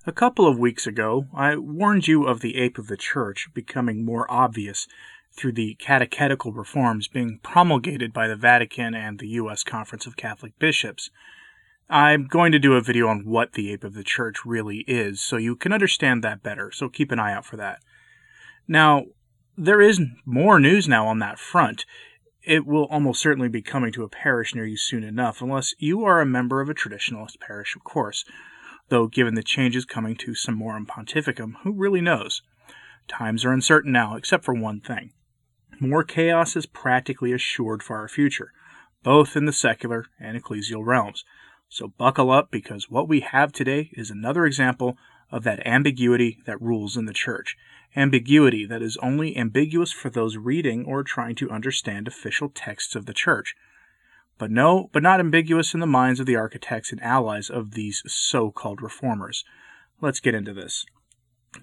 A couple of weeks ago, I warned you of the ape of the Church becoming more obvious through the catechetical reforms being promulgated by the Vatican and the U.S. Conference of Catholic Bishops. I'm going to do a video on what the ape of the Church really is, so you can understand that better, so keep an eye out for that. Now, there is more news now on that front. It will almost certainly be coming to a parish near you soon enough, unless you are a member of a traditionalist parish, of course. Though, given the changes coming to Summorum Pontificum, who really knows? Times are uncertain now, except for one thing. More chaos is practically assured for our future, both in the secular and ecclesial realms. So buckle up, because what we have today is another example of that ambiguity that rules in the Church. Ambiguity that is only ambiguous for those reading or trying to understand official texts of the Church. But not ambiguous in the minds of the architects and allies of these so-called reformers. Let's get into this.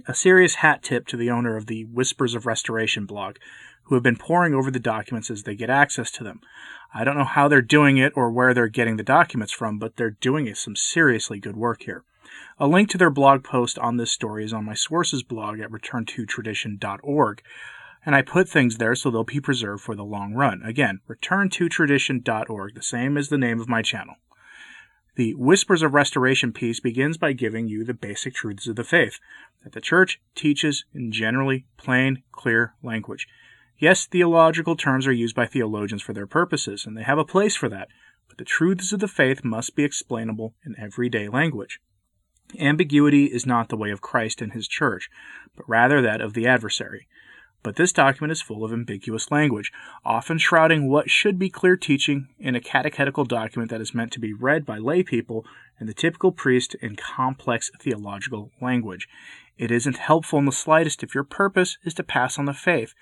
A serious hat tip to the owner of the Whispers of Restoration blog, who have been poring over the documents as they get access to them. I don't know how they're doing it or where they're getting the documents from, but they're doing some seriously good work here. A link to their blog post on this story is on my sources blog at returntotradition.org. And I put things there so they'll be preserved for the long run. Again, returntotradition.org, the same as the name of my channel. The Whispers of Restoration piece begins by giving you the basic truths of the faith, that the Church teaches in generally plain, clear language. Yes, theological terms are used by theologians for their purposes, and they have a place for that, but the truths of the faith must be explainable in everyday language. Ambiguity is not the way of Christ and his Church, but rather that of the adversary. But this document is full of ambiguous language, often shrouding what should be clear teaching in a catechetical document that is meant to be read by lay people and the typical priest in complex theological language. It isn't helpful in the slightest if your purpose is to pass on the faith.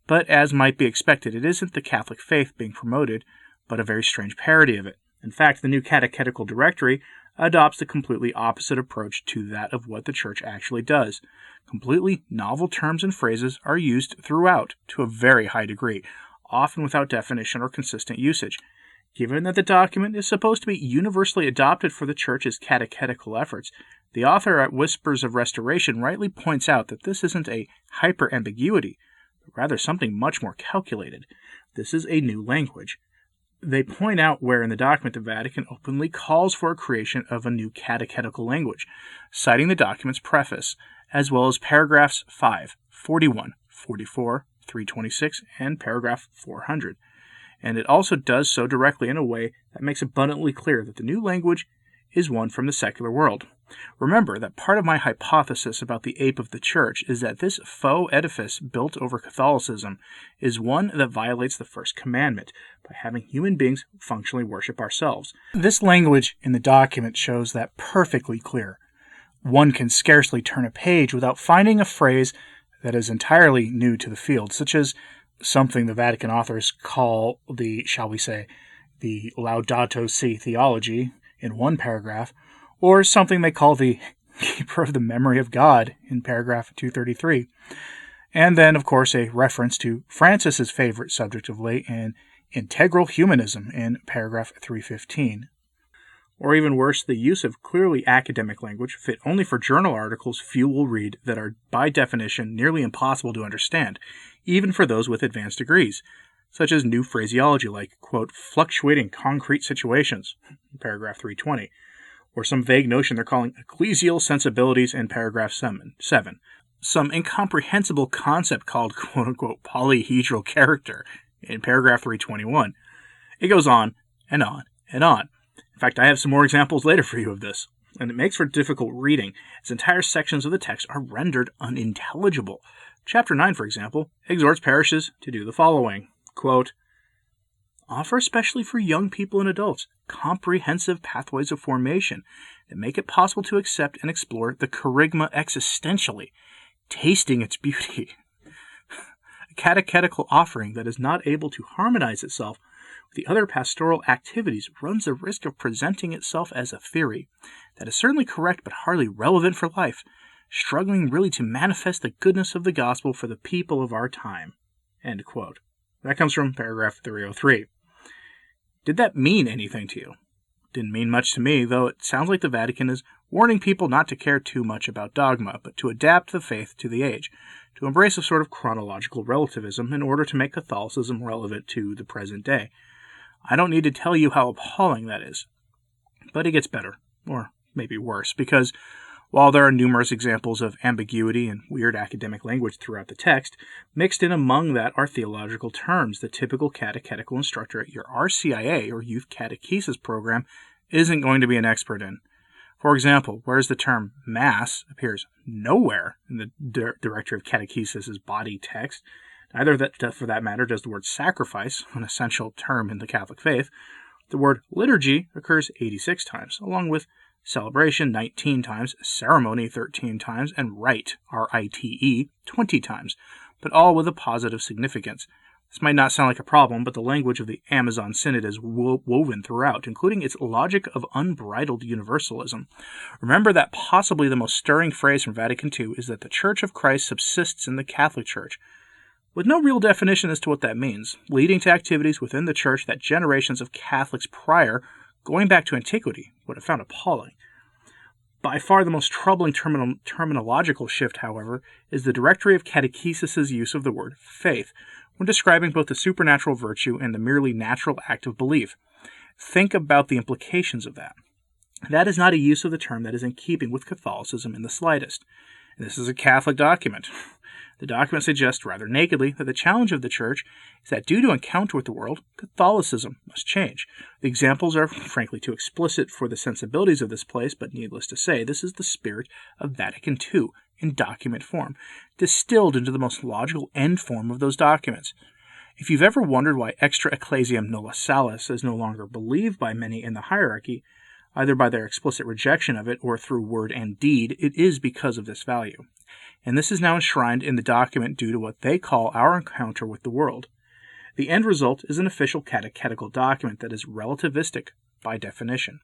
But as might be expected, it isn't the Catholic faith being promoted, but a very strange parody of it. In fact, the new catechetical directory adopts the completely opposite approach to that of what the Church actually does. Completely novel terms and phrases are used throughout to a very high degree, often without definition or consistent usage. Given that the document is supposed to be universally adopted for the Church's catechetical efforts, the author at Whispers of Restoration rightly points out that this isn't a hyper-ambiguity, but rather something much more calculated. This is a new language. They point out where in the document the Vatican openly calls for a creation of a new catechetical language, citing the document's preface, as well as paragraphs 5, 41, 44, 326, and paragraph 400. And it also does so directly in a way that makes abundantly clear that the new language is one from the secular world. Remember that part of my hypothesis about the ape of the Church is that this faux edifice built over Catholicism is one that violates the first commandment by having human beings functionally worship ourselves. This language in the document shows that perfectly clear. One can scarcely turn a page without finding a phrase that is entirely new to the field, such as something the Vatican authors call the Laudato Si theology in one paragraph, or something they call the Keeper of the Memory of God in paragraph 233. And then, of course, a reference to Francis's favorite subject of late in integral humanism in paragraph 315. Or even worse, the use of clearly academic language fit only for journal articles few will read that are, by definition, nearly impossible to understand, even for those with advanced degrees, such as new phraseology like, quote, fluctuating concrete situations, paragraph 320, or some vague notion they're calling ecclesial sensibilities in paragraph 7, some incomprehensible concept called, quote-unquote, polyhedral character in paragraph 321. It goes on and on and on. In fact, I have some more examples later for you of this, and it makes for difficult reading, as entire sections of the text are rendered unintelligible. Chapter 9, for example, exhorts parishes to do the following, quote, offer especially for young people and adults comprehensive pathways of formation that make it possible to accept and explore the kerygma existentially, tasting its beauty. A catechetical offering that is not able to harmonize itself with the other pastoral activities runs the risk of presenting itself as a theory that is certainly correct but hardly relevant for life, struggling really to manifest the goodness of the gospel for the people of our time. End quote. That comes from paragraph 303. Did that mean anything to you? Didn't mean much to me, though it sounds like the Vatican is warning people not to care too much about dogma, but to adapt the faith to the age, to embrace a sort of chronological relativism in order to make Catholicism relevant to the present day. I don't need to tell you how appalling that is. But it gets better, or maybe worse, because while there are numerous examples of ambiguity and weird academic language throughout the text, mixed in among that are theological terms the typical catechetical instructor at your RCIA or Youth Catechesis program isn't going to be an expert in. For example, whereas the term Mass appears nowhere in the Directory of Catechesis' body text, neither that, for that matter, does the word sacrifice, an essential term in the Catholic faith. The word liturgy occurs 86 times, along with celebration 19 times, ceremony 13 times, and rite, R-I-T-E, 20 times, but all with a positive significance. This might not sound like a problem, but the language of the Amazon Synod is woven throughout, including its logic of unbridled universalism. Remember that possibly the most stirring phrase from Vatican II is that the Church of Christ subsists in the Catholic Church, with no real definition as to what that means, leading to activities within the Church that generations of Catholics prior, going back to antiquity, would have found appalling. By far the most troubling terminological shift, however, is the Directory of Catechesis' use of the word faith, when describing both the supernatural virtue and the merely natural act of belief. Think about the implications of that. That is not a use of the term that is in keeping with Catholicism in the slightest. This is a Catholic document. The document suggests rather nakedly that the challenge of the Church is that due to encounter with the world, Catholicism must change. The examples are frankly too explicit for the sensibilities of this place, but needless to say, this is the spirit of Vatican II in document form, distilled into the most logical end form of those documents. If you've ever wondered why extra ecclesiam nulla salus is no longer believed by many in the hierarchy, either by their explicit rejection of it or through word and deed, it is because of this value. And this is now enshrined in the document due to what they call our encounter with the world. The end result is an official catechetical document that is relativistic by definition.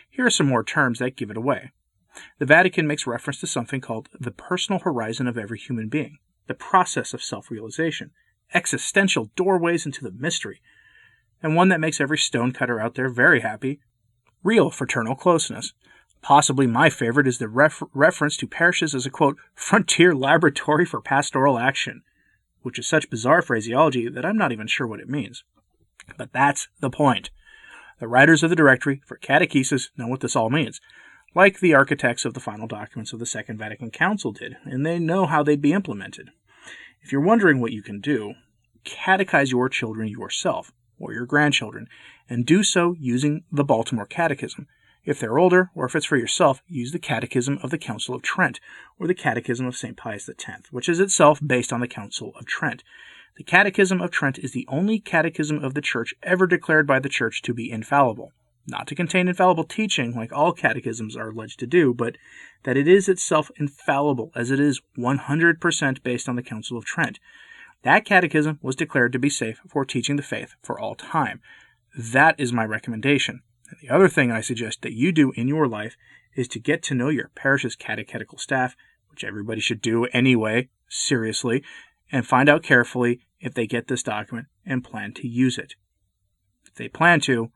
Here are some more terms that give it away. The Vatican makes reference to something called the personal horizon of every human being, the process of self-realization, existential doorways into the mystery, and one that makes every stonecutter out there very happy, real fraternal closeness. Possibly my favorite is the reference to parishes as a, quote, frontier laboratory for pastoral action, which is such bizarre phraseology that I'm not even sure what it means. But that's the point. The writers of the Directory for Catechesis know what this all means, like the architects of the final documents of the Second Vatican Council did, and they know how they'd be implemented. If you're wondering what you can do, catechize your children yourself, or your grandchildren, and do so using the Baltimore Catechism. If they're older, or if it's for yourself, use the Catechism of the Council of Trent, or the Catechism of St. Pius X, which is itself based on the Council of Trent. The Catechism of Trent is the only catechism of the Church ever declared by the Church to be infallible. Not to contain infallible teaching, like all catechisms are alleged to do, but that it is itself infallible, as it is 100% based on the Council of Trent. That catechism was declared to be safe for teaching the faith for all time. That is my recommendation. And the other thing I suggest that you do in your life is to get to know your parish's catechetical staff, which everybody should do anyway, seriously, and find out carefully if they get this document and plan to use it. If they plan to,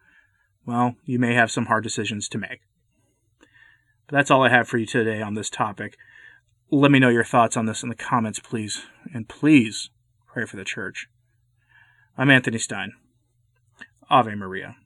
well, you may have some hard decisions to make. But that's all I have for you today on this topic. Let me know your thoughts on this in the comments, please. And please pray for the Church. I'm Anthony Stine. Ave Maria.